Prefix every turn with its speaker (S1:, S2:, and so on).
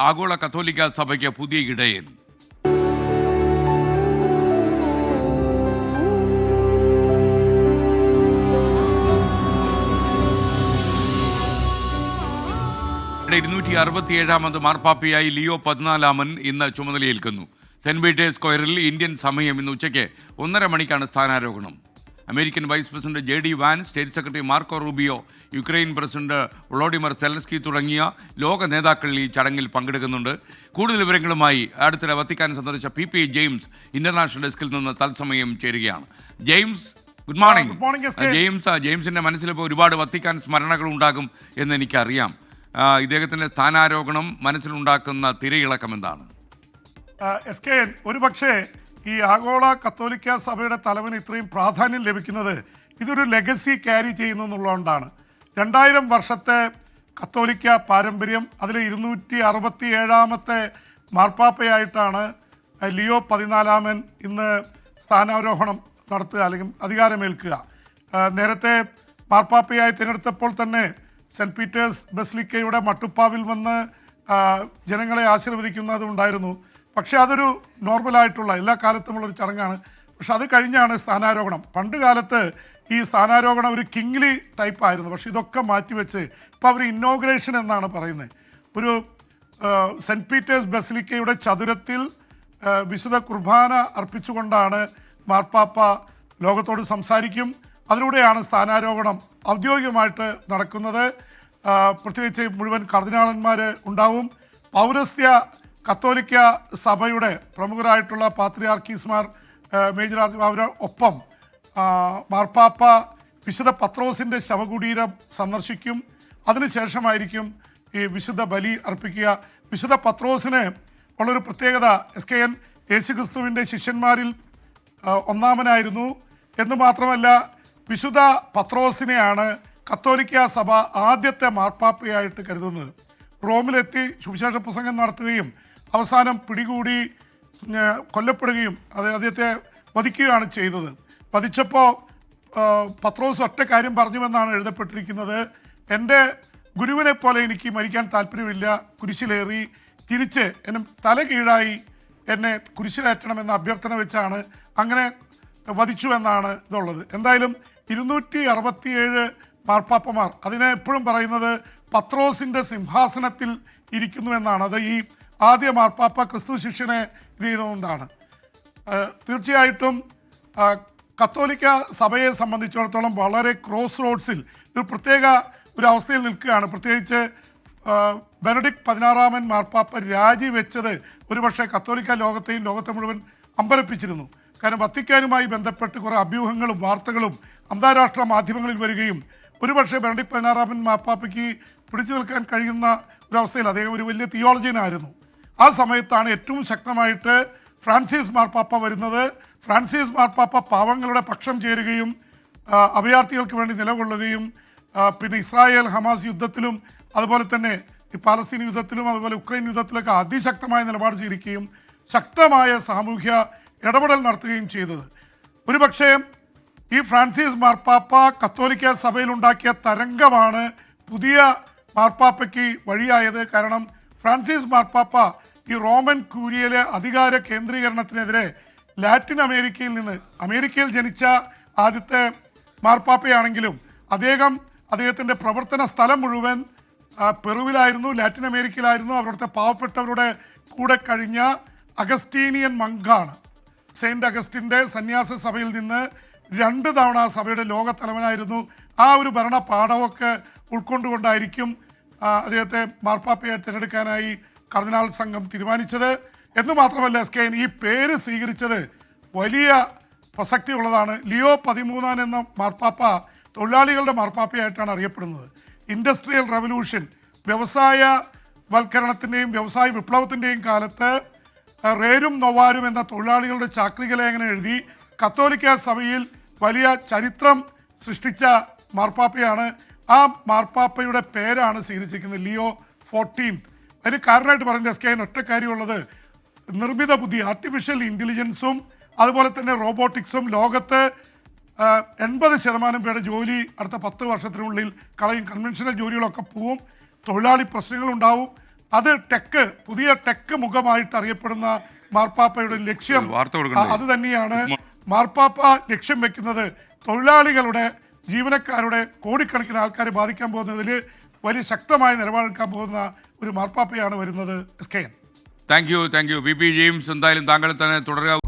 S1: ആഗോള കത്തോലിക്ക സഭയ്ക്ക് പുതിയ ഇടയൻ. യുടെ 267ാമത് മാർപ്പാപ്പയായി ലിയോ 14 ഇന്ന് ചുമതലയേൽക്കുന്നു. സെന്റ് പീറ്റേഴ്സ് സ്ക്വയറിൽ ഇന്ത്യൻ സമയം ഇന്ന് ഉച്ചയ്ക്ക് 1:30 മണിക്കാണ് സ്ഥാനാരോഹണം. American vice president JD Vance, state secretary Marco Rubio, Ukraine president Volodymyr Zelensky തുടങ്ങിയ ലോക നേതാക്കൾ ഈ ചടങ്ങിൽ പങ്കെടുക്കുന്നുണ്ട്. കൂടുതൽ വിവരങ്ങളുമായി അടുത്തിടെ വത്തിക്കാൻ സന്ദർശിച്ച PP ജെയിംസ് ഇന്റർനാഷണൽ ഡെസ്കിൽ നിന്ന് തത്സമയം ചേരുകയാണ്. James, good morning. ജെയിംസിന്റെ മനസ്സിലിപ്പോൾ ഒരുപാട് വത്തിക്കാൻ സ്മരണകൾ ഉണ്ടാകും എന്ന് എനിക്കറിയാം. ഇദ്ദേഹത്തിന്റെ സ്ഥാനാരോഹണം മനസ്സിലുണ്ടാക്കുന്ന തിരയിളക്കം എന്താണ്?
S2: ഒരുപക്ഷെ ഈ ആഗോള കത്തോലിക്ക സഭയുടെ തലവന് ഇത്രയും പ്രാധാന്യം ലഭിക്കുന്നത് ഇതൊരു ലെഗസി ക്യാരി ചെയ്യുന്നു എന്നുള്ളതുകൊണ്ടാണ്. 2000 വർഷത്തെ കത്തോലിക്ക പാരമ്പര്യം, അതിൽ 267ാമത്തെ മാർപ്പാപ്പയായിട്ടാണ് ലിയോ 14 ഇന്ന് സ്ഥാനാരോഹണം നടത്തുക, അല്ലെങ്കിൽ അധികാരമേൽക്കുക. നേരത്തെ മാർപ്പാപ്പയായി തിരഞ്ഞെടുത്തപ്പോൾ തന്നെ സെൻറ്റ് പീറ്റേഴ്സ് ബസിലിക്കയുടെ മട്ടുപ്പാവിൽ വന്ന് ജനങ്ങളെ ആശീർവദിക്കുന്നതുണ്ടായിരുന്നു. പക്ഷേ അതൊരു നോർമലായിട്ടുള്ള എല്ലാ കാലത്തുമുള്ളൊരു ചടങ്ങാണ്. പക്ഷെ അത് കഴിഞ്ഞാണ് സ്ഥാനാരോഹണം. പണ്ട് കാലത്ത് ഈ സ്ഥാനാരോഹണം ഒരു കിങ്ലി ടൈപ്പ് ആയിരുന്നു. പക്ഷെ ഇതൊക്കെ മാറ്റിവെച്ച് ഇപ്പോൾ അവർ ഇന്നോഗ്രേഷൻ എന്നാണ് പറയുന്നത്. ഒരു സെൻറ്റ് പീറ്റേഴ്സ് ബസിലിക്കയുടെ ചതുരത്തിൽ വിശുദ്ധ കുർബാന അർപ്പിച്ചുകൊണ്ടാണ് മാർപ്പാപ്പ ലോകത്തോട് സംസാരിക്കും. അതിലൂടെയാണ് സ്ഥാനാരോഹണം ഔദ്യോഗികമായിട്ട് നടക്കുന്നത്. പ്രത്യേകിച്ച് മുഴുവൻ കർദിനാളന്മാർ ഉണ്ടാവും. പൗരസ്ത്യ കത്തോലിക്ക സഭയുടെ പ്രമുഖരായിട്ടുള്ള പാത്രിയാർക്കീസ്മാർ, മേജർ അവരുടെ ഒപ്പം മാർപ്പാപ്പ വിശുദ്ധ പത്രോസിൻ്റെ ശവകുടീരം സന്ദർശിക്കും. അതിനുശേഷമായിരിക്കും ഈ വിശുദ്ധ ബലി അർപ്പിക്കുക. വിശുദ്ധ പത്രോസിന് ഉള്ളൊരു പ്രത്യേകത, SKN യേശുക്രിസ്തുവിൻ്റെ ശിഷ്യന്മാരിൽ ഒന്നാമനായിരുന്നു എന്ന് മാത്രമല്ല, വിശുദ്ധ പത്രോസിനെയാണ് കത്തോലിക്ക സഭ ആദ്യത്തെ മാർപ്പാപ്പയായിട്ട് കരുതുന്നത്. റോമിലെത്തി സുവിശേഷ പ്രസംഗം നടത്തുകയും അവസാനം പിടികൂടി കൊല്ലപ്പെടുകയും അദ്ദേഹത്തെ വധിക്കുകയാണ് ചെയ്തത്. വധിച്ചപ്പോൾ പത്രോസ് ഒറ്റ കാര്യം പറഞ്ഞുവെന്നാണ് എഴുതപ്പെട്ടിരിക്കുന്നത്: എൻ്റെ ഗുരുവിനെ പോലെ എനിക്ക് മരിക്കാൻ താല്പര്യമില്ല, കുരിശിലേറി തിരിച്ച് എന്നെ തല കീഴായി എന്നെ കുരിശിലേറ്റണമെന്ന അഭ്യർത്ഥന വെച്ചാണ് അങ്ങനെ വധിച്ചു എന്നാണ് ഇതുള്ളത്. എന്തായാലും 267 മാർപ്പാപ്പമാർ, അതിനെ എപ്പോഴും പറയുന്നത് പത്രോസിൻ്റെ സിംഹാസനത്തിൽ ഇരിക്കുന്നു എന്നാണ്. അത് ഈ ആദ്യ മാർപ്പാപ്പ ക്രിസ്തു ശിഷ്യനെ ഇത് ചെയ്തുകൊണ്ടാണ്. തീർച്ചയായിട്ടും കത്തോലിക്ക സഭയെ സംബന്ധിച്ചിടത്തോളം വളരെ ക്രോസ് റോഡ്സിൽ ഒരു പ്രത്യേക ഒരു അവസ്ഥയിൽ നിൽക്കുകയാണ്. പ്രത്യേകിച്ച് ബെനഡിക്ട് 16 മാർപ്പാപ്പ രാജിവെച്ചത് ഒരുപക്ഷെ കത്തോലിക്ക ലോകത്തെയും ലോകത്തെ മുഴുവൻ അമ്പരപ്പിച്ചിരുന്നു. കാരണം വത്തിക്കാനുമായി ബന്ധപ്പെട്ട് കുറേ അഭ്യൂഹങ്ങളും വാർത്തകളും അന്താരാഷ്ട്ര മാധ്യമങ്ങളിൽ വരികയും ഒരുപക്ഷെ ബെനഡിക്ട് 16 മാർപ്പാപ്പയ്ക്ക് പിടിച്ചു നിൽക്കാൻ കഴിയുന്ന ഒരവസ്ഥയിൽ, അദ്ദേഹം ഒരു വലിയ തിയോളജിയനായിരുന്നു. ആ സമയത്താണ് ഏറ്റവും ശക്തമായിട്ട് ഫ്രാൻസിസ് മാർപ്പാപ്പ വരുന്നത്. ഫ്രാൻസിസ് മാർപ്പാപ്പ പാവങ്ങളുടെ പക്ഷം ചേരുകയും അഭയാർത്ഥികൾക്ക് വേണ്ടി നിലകൊള്ളുകയും പിന്നെ ഇസ്രായേൽ ഹമാസ് യുദ്ധത്തിലും അതുപോലെ തന്നെ ഈ പാലസ്തീൻ യുദ്ധത്തിലും അതുപോലെ ഉക്രൈൻ യുദ്ധത്തിലൊക്കെ അതിശക്തമായ നിലപാട് സ്വീകരിക്കുകയും ശക്തമായ സാമൂഹ്യ ഇടപെടൽ നടത്തുകയും ചെയ്തത്. ഒരുപക്ഷേ ഈ ഫ്രാൻസിസ് മാർപ്പാപ്പ കത്തോലിക്ക സഭയിലുണ്ടാക്കിയ തരംഗമാണ് പുതിയ മാർപ്പാപ്പയ്ക്ക് വഴിയായത്. കാരണം ഫ്രാൻസിസ് മാർപ്പാപ്പ ഈ റോമൻ ക്യൂരിയയിലെ അധികാര കേന്ദ്രീകരണത്തിനെതിരെ ലാറ്റിൻ അമേരിക്കയിൽ നിന്ന്, അമേരിക്കയിൽ ജനിച്ച ആദ്യത്തെ മാർപ്പാപ്പയാണെങ്കിലും അദ്ദേഹത്തിൻ്റെ പ്രവർത്തന സ്ഥലം മുഴുവൻ പെറുവിലായിരുന്നു, ലാറ്റിൻ അമേരിക്കയിലായിരുന്നു. അവിടുത്തെ പാവപ്പെട്ടവരുടെ കൂടെ കഴിഞ്ഞ അഗസ്റ്റീനിയൻ മങ്കാണ്. സെയിൻറ്റ് അഗസ്റ്റിൻ്റെ സന്യാസ സഭയിൽ നിന്ന് 2 തവണ സഭയുടെ ലോക തലവനായിരുന്നു. ആ ഒരു ഭരണ പാഠമൊക്കെ ഉൾക്കൊണ്ടുകൊണ്ടായിരിക്കും അദ്ദേഹത്തെ മാർപ്പാപ്പയെ തിരഞ്ഞെടുക്കാനായി കർദിനാൾ സംഘം തീരുമാനിച്ചത്. എന്ന് മാത്രമല്ല, SKN ഈ പേര് സ്വീകരിച്ചത് വലിയ പ്രസക്തിയുള്ളതാണ്. ലിയോ 13 എന്ന മാർപ്പാപ്പ തൊഴിലാളികളുടെ മാർപ്പാപ്പയായിട്ടാണ് അറിയപ്പെടുന്നത്. ഇൻഡസ്ട്രിയൽ റവല്യൂഷൻ, വ്യവസായവൽക്കരണത്തിൻ്റെയും വ്യവസായ വിപ്ലവത്തിൻ്റെയും കാലത്ത് റേരും നൊവാരും എന്ന തൊഴിലാളികളുടെ ചാക്രിക ലേഖനം എഴുതി കത്തോലിക്ക സഭയിൽ വലിയ ചരിത്രം സൃഷ്ടിച്ച മാർപ്പാപ്പയാണ്. ആ മാർപ്പാപ്പയുടെ പേരാണ് സ്വീകരിച്ചിരിക്കുന്നത്, ലിയോ 14. അതിന് കാരണമായിട്ട് പറയുന്നത് SKN ഒറ്റ കാര്യമുള്ളത്, നിർമ്മിത ബുദ്ധി, ആർട്ടിഫിഷ്യൽ ഇൻ്റലിജൻസും അതുപോലെ തന്നെ റോബോട്ടിക്സും ലോകത്ത് 80% പേരുടെ ജോലി അടുത്ത 10 വർഷത്തിനുള്ളിൽ കളയും. കൺവെൻഷണൽ ജോലികളൊക്കെ പോവും, തൊഴിലാളി പ്രശ്നങ്ങളുണ്ടാവും. അത് പുതിയ ടെക് മുഖമായിട്ട് അറിയപ്പെടുന്ന മാർപ്പാപ്പയുടെ ലക്ഷ്യം
S1: വാർത്ത കൊടുക്കണ്ടേ?
S2: അത് തന്നെയാണ്. മാർപ്പാപ്പ ലക്ഷ്യം വെക്കുന്നത് തൊഴിലാളികളുടെ, ജീവനക്കാരുടെ, കോടിക്കണക്കിന് ആൾക്കാരെ ബാധിക്കാൻ പോകുന്നതിൽ വലിയ ശക്തമായ നിലപാടെടുക്കാൻ പോകുന്ന ഒരു മാർപ്പാപ്പയാണ് വരുന്നത്. SKN.
S1: Thank you. P James, എന്തായാലും താങ്കൾ തന്നെ തുടരുക.